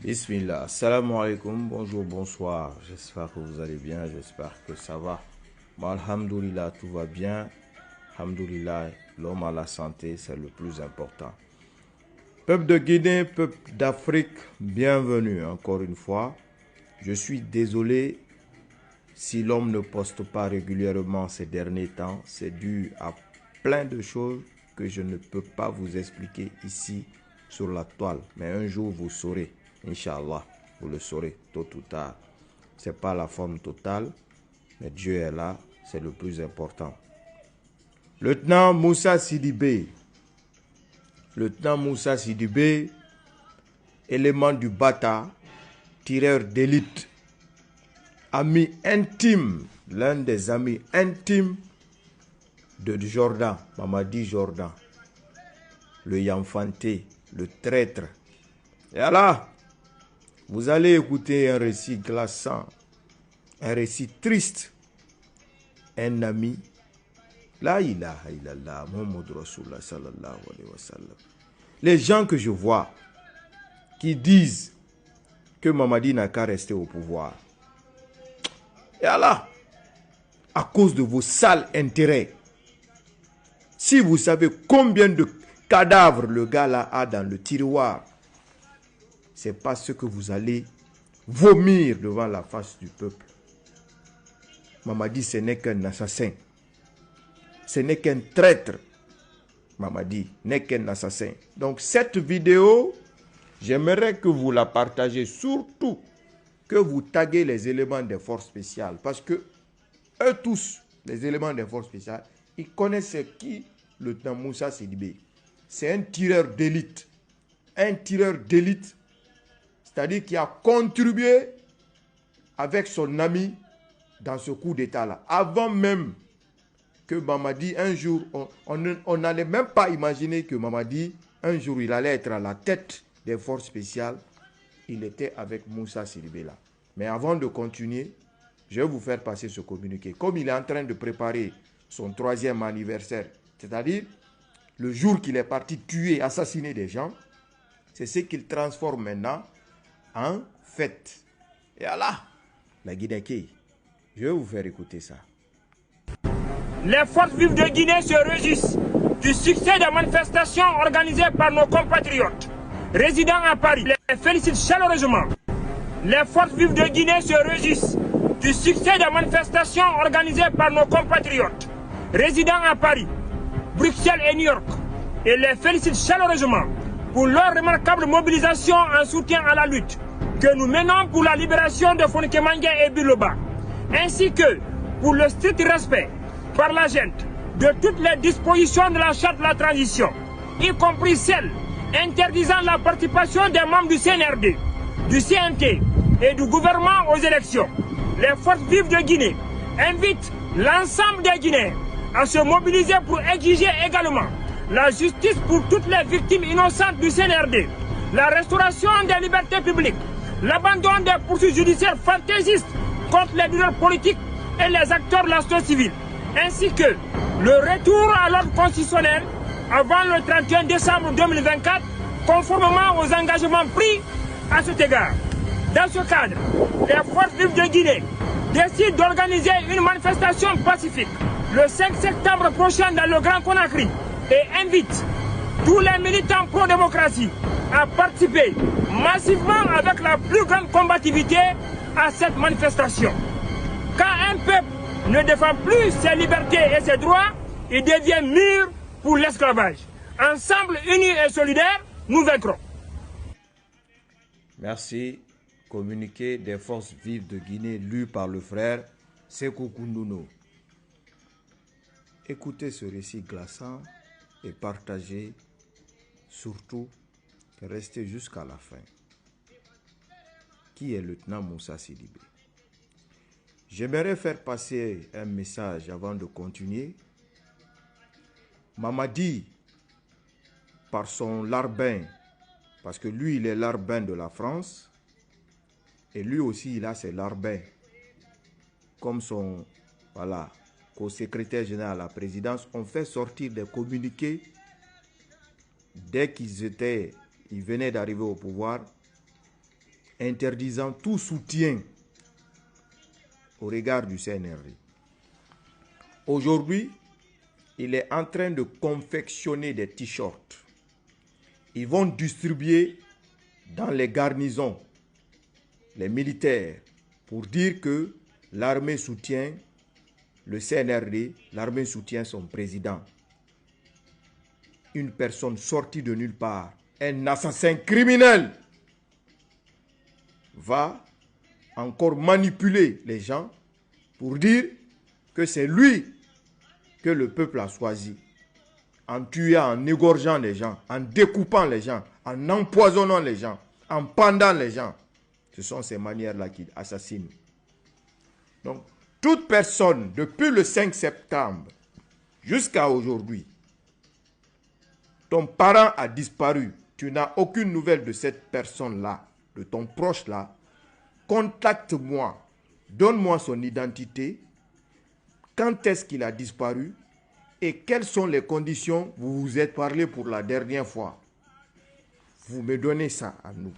Bismillah, salam alaikum, bonjour, bonsoir, j'espère que vous allez bien, j'espère que ça va. Bon, alhamdoulilah, tout va bien, alhamdoulilah, l'homme a la santé, c'est le plus important. Peuple de Guinée, peuple d'Afrique, bienvenue encore une fois. Je suis désolé si l'homme ne poste pas régulièrement ces derniers temps, c'est dû à plein de choses que je ne peux pas vous expliquer ici sur la toile, mais un jour vous saurez. Inch'Allah, vous le saurez tôt ou tard. Ce n'est pas la forme totale, mais Dieu est là, c'est le plus important. Lieutenant Moussa Sidibé. Lieutenant Moussa Sidibé, élément du Bata, tireur d'élite, ami intime, l'un des amis intimes de Jordan, Mamadi Jordan, le Yanfanté, le traître. Et là, vous allez écouter un récit glaçant, un récit triste. Un ami, la ilaha illallah, Muhammad Rasulullah sallallahu alayhi wa sallam. Les gens que je vois qui disent que Mamadi n'a qu'à rester au pouvoir. Et là, à cause de vos sales intérêts, si vous savez combien de cadavres le gars là a dans le tiroir, c'est parce que vous allez vomir devant la face du peuple. Mamadi, ce n'est qu'un assassin. Ce n'est qu'un traître. Mamadi n'est qu'un assassin. Donc cette vidéo, j'aimerais que vous la partagez, surtout que vous taguez les éléments des forces spéciales. Parce que eux tous, les éléments des forces spéciales, ils connaissent qui le lieutenant Moussa Sidibé. C'est un tireur d'élite. Un tireur d'élite. C'est-à-dire qui a contribué avec son ami dans ce coup d'état-là. Avant même que Mamadi, un jour, on n'allait même pas imaginer que Mamadi, un jour, il allait être à la tête des forces spéciales. Il était avec Moussa Sidibé là. Mais avant de continuer, je vais vous faire passer ce communiqué. Comme il est en train de préparer son 3e anniversaire, c'est-à-dire le jour qu'il est parti tuer, assassiner des gens, c'est ce qu'il transforme maintenant en fête. Et là, la Guinée, je vais vous faire écouter ça. Les forces vives de Guinée se réjouissent du succès des manifestations organisées par nos compatriotes résidant à Paris. Les félicitent chaleureusement. Les forces vives de Guinée se réjouissent du succès des manifestations organisées par nos compatriotes résidant à Paris, Bruxelles et New York et les félicitent chaleureusement pour leur remarquable mobilisation en soutien à la lutte que nous menons pour la libération de Fonkemangue et Biloba, ainsi que pour le strict respect par la gente de toutes les dispositions de la charte de la transition, y compris celles interdisant la participation des membres du CNRD, du CNT et du gouvernement aux élections. Les forces vives de Guinée invitent l'ensemble des Guinéens à se mobiliser pour exiger également la justice pour toutes les victimes innocentes du CNRD, la restauration des libertés publiques, l'abandon des poursuites judiciaires fantaisistes contre les leaders politiques et les acteurs de la société civile, ainsi que le retour à l'ordre constitutionnel avant le 31 décembre 2024, conformément aux engagements pris à cet égard. Dans ce cadre, les forces vives de Guinée décident d'organiser une manifestation pacifique le 5 septembre prochain dans le Grand Conakry et invitent tous les militants pro-démocratie à participer massivement avec la plus grande combativité à cette manifestation. Quand un peuple ne défend plus ses libertés et ses droits, il devient mûr pour l'esclavage. Ensemble, unis et solidaires, nous vaincrons. Merci. Communiqué des forces vives de Guinée lu par le frère Sékou Koundounou. Écoutez ce récit glaçant et partagez, surtout, restez jusqu'à la fin. Qui est le lieutenant Moussa Sidibé? J'aimerais faire passer un message avant de continuer. Mamadi, par son larbin, parce que lui, il est larbin de la France, et lui aussi, il a ses larbins, comme son, voilà, co-secrétaire général à la présidence, ont fait sortir des communiqués dès qu'ils venaient d'arriver au pouvoir, interdisant tout soutien au regard du CNRD. Aujourd'hui, il est en train de confectionner des t-shirts. Ils vont distribuer dans les garnisons, les militaires, pour dire que l'armée soutient le CNRD, l'armée soutient son président. Une personne sortie de nulle part, un assassin criminel, va encore manipuler les gens pour dire que c'est lui que le peuple a choisi, en tuant, en égorgeant les gens, en découpant les gens, en empoisonnant les gens, en pendant les gens. Ce sont ces manières-là qui assassinent. Donc, toute personne, depuis le 5 septembre jusqu'à aujourd'hui, ton parent a disparu, tu n'as aucune nouvelle de cette personne-là, de ton proche-là, contacte-moi, donne-moi son identité, quand est-ce qu'il a disparu et quelles sont les conditions où vous vous êtes parlé pour la dernière fois. Vous me donnez ça à nous.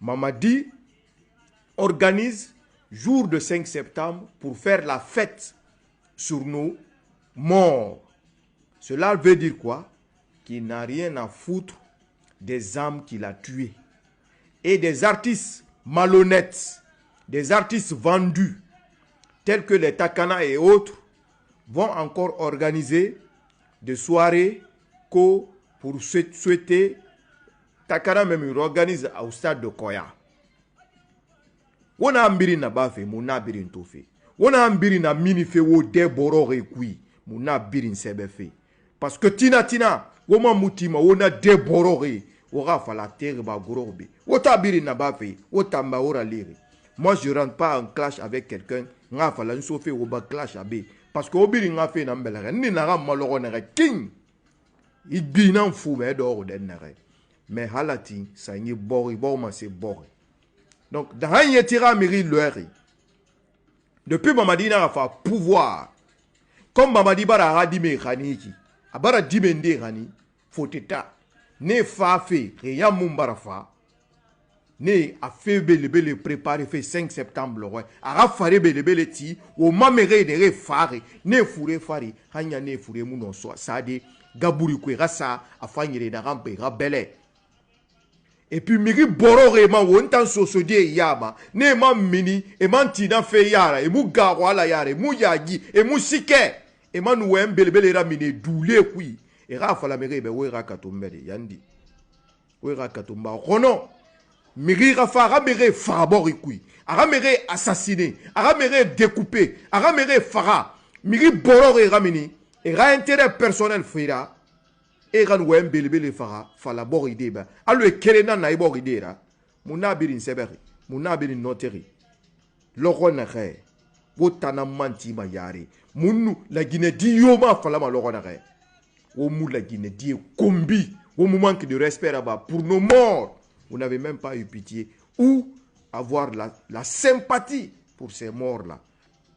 Mamadi organise jour de 5 septembre pour faire la fête sur nos morts. Cela veut dire quoi? Qu'il n'a rien à foutre des âmes qu'il a tuées. Et des artistes malhonnêtes, des artistes vendus, tels que les Takana et autres, vont encore organiser des soirées pour souhaiter. Takana même il organise au stade de Koya. On a ambiri na bafe, mon abiri ntofe. On a ambiri na minife wo de borore kui, mon abiri nsebefe. Parce que tina, woma mutima, on a de borore, ora fala terre ba gorobe. Wota abiri na bafe, wota mba ora lire. Moi je rentre pas en clash avec quelqu'un, nga fala nsofe wo ba clash abe. Parce que obiri nga fe na mbelere, ni na maloro nere king. Ibina fou me do de nere. Mais halati, ça y est bori, bon c'est bori. Donc, dans un tira miri l'heure. Depuis Mamadi n'a pas pouvoir. Comme Mamadi bara a dit me khaniki. Abara di mende khani. Foteta. Ne fa fait. Rien mumbara fa. Ne a fait bele préparé fait 5 septembre. Ouais. A fare bele ti. O mamere de fare. Ne fure fare. Hanya ne fure mounon so. Sade. Gaburi kwe rasa. A fanyere da rampe. Rabele. Et puis, miri borore ma wontan sosodie yaba. Ne ma mini, e man tina fe yara, e mu garwala yara, e mu yagi, e mu sike. E man wem belebele ra mine doule kui. E ra fala mire be we ra katombede, yandi. We ra katomba. Rono, miri ra fa, ra mire farabori kui. Ara mire assassiné, ara mire découpé, ara mire fara. Miri borore ra mini, e ra intérêt personnel fera. Et quand on belebele fala boride ba allo kelena na iboride ra muna birin seberi muna birin noteri logona re wotana manti ma yare munu la Guinée di yoma fala ma logona re wo mu la Guinée di kombi wo mu manque de respect là-bas pour nos morts. Vous n'avez même pas eu pitié ou avoir la sympathie pour ces morts là,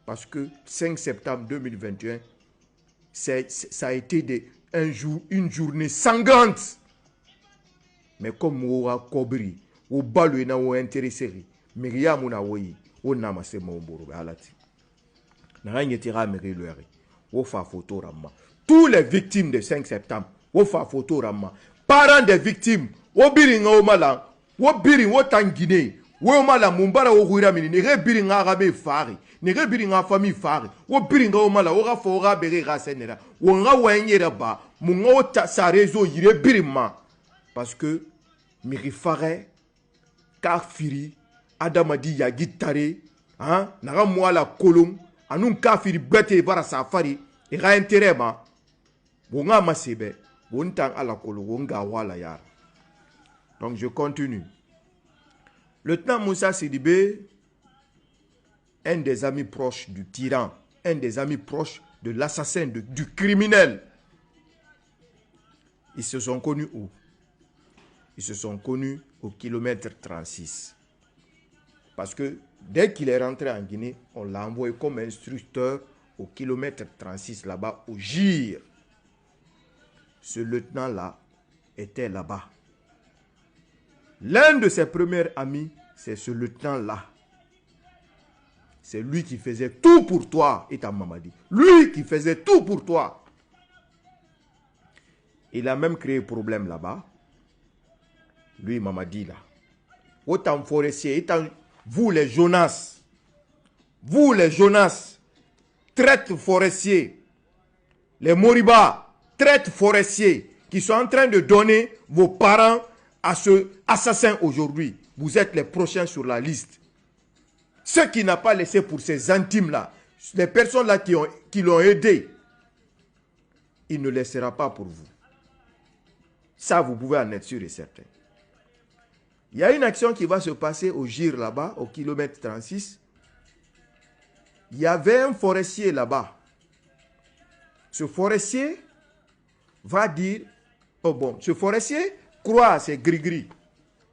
parce que 5 septembre 2021 ça a été une journée sanglante. Mais comme Moura Kobri, ou Baluena ou intéressé, Myriam ou Nawoyi, ou Namase Momboro, Alati. Naranyetira Meriluere, ou fa photo Rama. Tous les victimes de 5 septembre, ou fa photo Rama. Parents des victimes, ou biringa ou mala, ou biring ou tangine, ou mala Mumbara ou Huramini, ne biringa arabe fari. Nere biringa famille fari wo biringa o mala o ga fo ga bere ga senera wo nga wanyera ba mu nga sa réseau yire birima parce que miri fare ka firi adamadi ya gitare hein naga mwala kolom anun ka firi bete bara safari e ga intérêt ba wo nga masebe wo ntang ala kolo wo nga wala yar. Donc je continue. Lieutenant Moussa Sidibé, un des amis proches du tyran, un des amis proches de l'assassin, du criminel. Ils se sont connus où? Ils se sont connus au kilomètre 36. Parce que dès qu'il est rentré en Guinée, on l'a envoyé comme instructeur au kilomètre 36 là-bas, au GIR. Ce lieutenant-là était là-bas. L'un de ses premiers amis c'est ce lieutenant-là. C'est lui qui faisait tout pour toi, Ita Mamadi. Lui qui faisait tout pour toi. Il a même créé problème là-bas. Lui, Mamadi, là. Autant forestier, vous les Jonas, traites forestiers, les Moriba, traites forestiers, qui sont en train de donner vos parents à ce assassin aujourd'hui. Vous êtes les prochains sur la liste. Ceux qui n'ont pas laissé pour ces intimes-là, les personnes-là qui l'ont aidé, il ne laissera pas pour vous. Ça, vous pouvez en être sûr et certain. Il y a une action qui va se passer au GIR là-bas, au kilomètre 36. Il y avait un forestier là-bas. Ce forestier va dire, oh bon, ce forestier croit à ses gris-gris.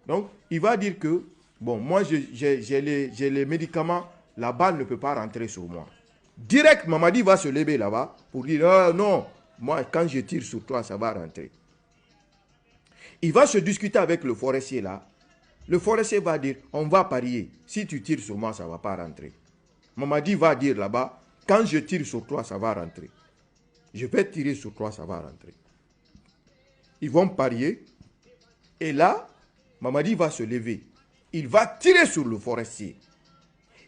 Donc, il va dire que, bon, moi, j'ai les médicaments, la balle ne peut pas rentrer sur moi. Direct, Mamadi va se lever là-bas pour dire, oh, non, moi, quand je tire sur toi, ça va rentrer. Il va se discuter avec le forestier là. Le forestier va dire, on va parier. Si tu tires sur moi, ça ne va pas rentrer. Mamadi va dire là-bas, quand je tire sur toi, ça va rentrer. Je vais tirer sur toi, ça va rentrer. Ils vont parier. Et là, Mamadi va se lever. Il va tirer sur le forestier.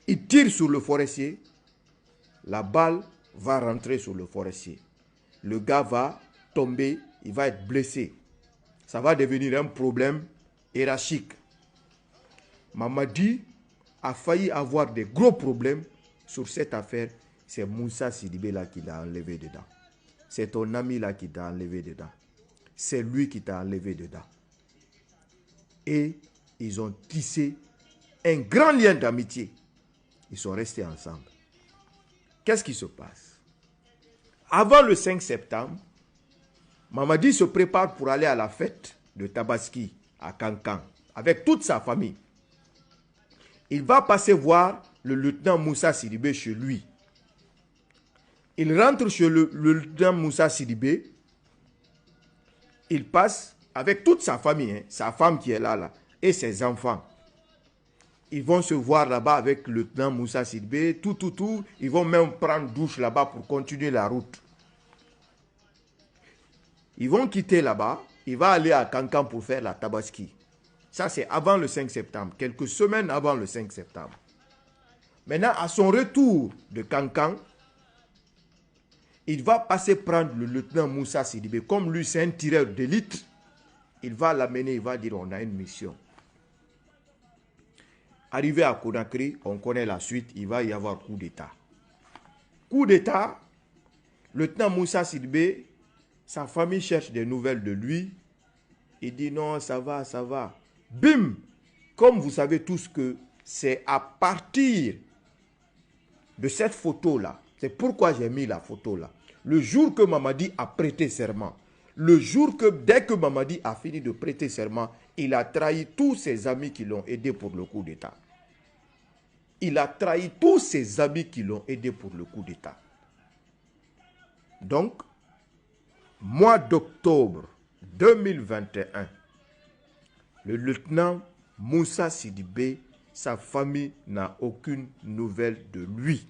Il tire sur le forestier. La balle va rentrer sur le forestier. Le gars va tomber, il va être blessé. Ça va devenir un problème hiérarchique. Mamadi a failli avoir des gros problèmes sur cette affaire. C'est Moussa Sidibé là qui l'a enlevé dedans. C'est ton ami là qui t'a enlevé dedans. C'est lui qui t'a enlevé dedans. Et ils ont tissé un grand lien d'amitié. Ils sont restés ensemble. Qu'est-ce qui se passe? Avant le 5 septembre, Mamadi se prépare pour aller à la fête de Tabaski à Kankan avec toute sa famille. Il va passer voir le lieutenant Moussa Sidibé chez lui. Il rentre chez le lieutenant Moussa Sidibé. Il passe avec toute sa famille, hein, sa femme qui est là, et ses enfants. Ils vont se voir là-bas avec le lieutenant Moussa Sidibé, tout. Ils vont même prendre douche là-bas pour continuer la route. Ils vont quitter là-bas. Il va aller à Kankan pour faire la Tabaski. Ça, c'est avant le 5 septembre, quelques semaines avant le 5 septembre. Maintenant, à son retour de Kankan, il va passer prendre le lieutenant Moussa Sidibé. Comme lui, c'est un tireur d'élite, il va l'amener, il va dire, on a une mission. Arrivé à Conakry, on connaît la suite, il va y avoir coup d'État. Coup d'État, le lieutenant Moussa Sidibé, sa famille cherche des nouvelles de lui. Il dit non, ça va, ça va. Bim! Comme vous savez tous que c'est à partir de cette photo-là, c'est pourquoi j'ai mis la photo là. Le jour que Mamadi a prêté serment, dès que Mamadi a fini de prêter serment, il a trahi tous ses amis qui l'ont aidé pour le coup d'État. Il a trahi tous ses amis qui l'ont aidé pour le coup d'État. Donc, mois d'octobre 2021, le lieutenant Moussa Sidibé, sa famille n'a aucune nouvelle de lui.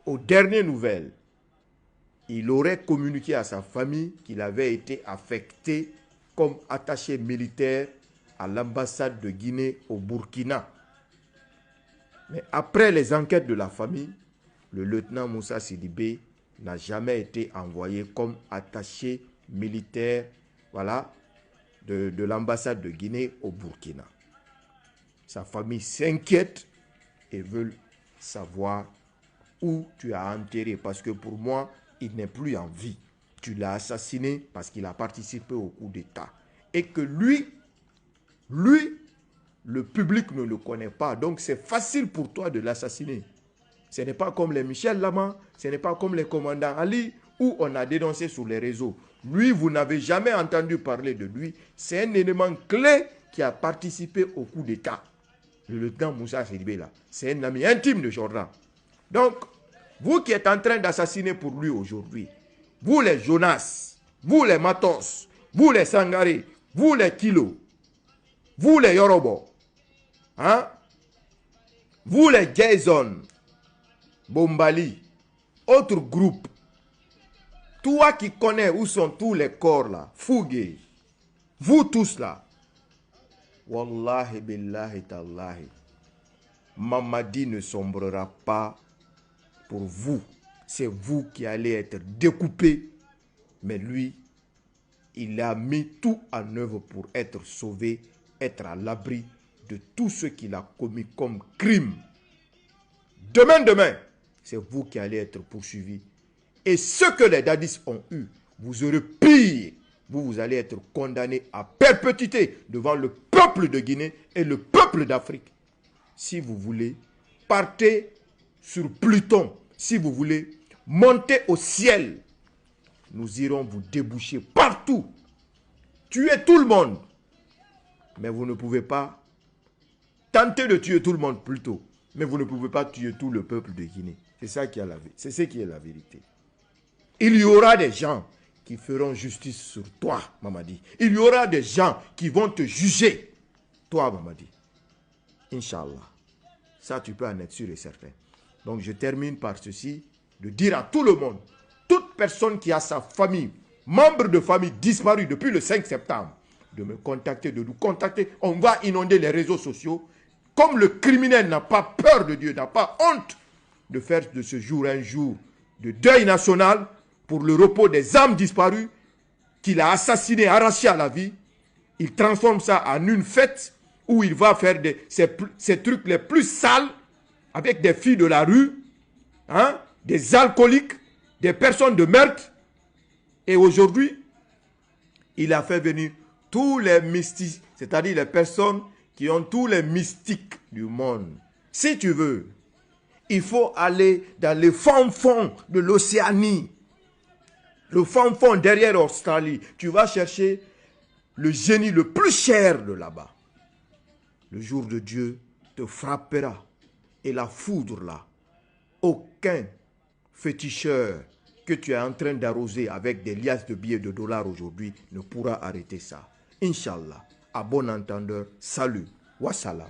Aux dernières nouvelles, il aurait communiqué à sa famille qu'il avait été affecté comme attaché militaire à l'ambassade de Guinée au Burkina. Mais après les enquêtes de la famille, le lieutenant Moussa Sidibé n'a jamais été envoyé comme attaché militaire, voilà, de l'ambassade de Guinée au Burkina. Sa famille s'inquiète et veut savoir où tu as enterré. Parce que pour moi, il n'est plus en vie. Tu l'as assassiné parce qu'il a participé au coup d'État. Et que lui, le public ne le connaît pas. Donc c'est facile pour toi de l'assassiner. Ce n'est pas comme les Michel Lama, ce n'est pas comme les commandants Ali, où on a dénoncé sur les réseaux. Lui, vous n'avez jamais entendu parler de lui. C'est un élément clé qui a participé au coup d'État. Le lieutenant Moussa Sidibé là, c'est un ami intime de Jordan. Donc, vous qui êtes en train d'assassiner pour lui aujourd'hui, vous les Jonas, vous les Matos, vous les Sangaré, vous les Kilo, vous les Yorobo, Hein? Vous les Jason, Bombali, autre groupe, toi qui connais où sont tous les corps là, Fougué, vous tous là, Wallahi billahi tallahi, Mamadi ne sombrera pas pour vous. C'est vous qui allez être découpés. Mais lui, il a mis tout en œuvre pour être sauvé, être à l'abri de tout ce qu'il a commis comme crime. Demain, c'est vous qui allez être poursuivis. Et ce que les dadis ont eu, vous aurez pire. Vous allez être condamnés à perpétuité devant le peuple de Guinée et le peuple d'Afrique. Si vous voulez, partez sur Pluton. Si vous voulez, montez au ciel. Nous irons vous déboucher partout. Tuez tout le monde. Mais vous ne pouvez pas tenter de tuer tout le monde plutôt. Mais vous ne pouvez pas tuer tout le peuple de Guinée. C'est ça qui est la vérité. Il y aura des gens qui feront justice sur toi, Mamadi. Il y aura des gens qui vont te juger. Toi, Mamadi. Inch'Allah. Ça, tu peux en être sûr et certain. Donc, je termine par ceci, de dire à tout le monde, toute personne qui a sa famille, membre de famille disparu depuis le 5 septembre, de me contacter, de nous contacter. On va inonder les réseaux sociaux. Comme le criminel n'a pas peur de Dieu, n'a pas honte de faire de ce jour un jour de deuil national pour le repos des âmes disparues, qu'il a assassiné, arraché à la vie, il transforme ça en une fête où il va faire ces trucs les plus sales avec des filles de la rue, hein, des alcooliques, des personnes de meurtre. Et aujourd'hui, il a fait venir tous les mystiques, c'est-à-dire les personnes qui ont tous les mystiques du monde. Si tu veux, il faut aller dans les fonds de l'Océanie. Le fond derrière l'Australie. Tu vas chercher le génie le plus cher de là-bas. Le jour de Dieu te frappera. Et la foudre là, aucun féticheur que tu es en train d'arroser avec des liasses de billets de dollars aujourd'hui ne pourra arrêter ça. Inch'Allah. À bon entendeur, salut. Wassalam.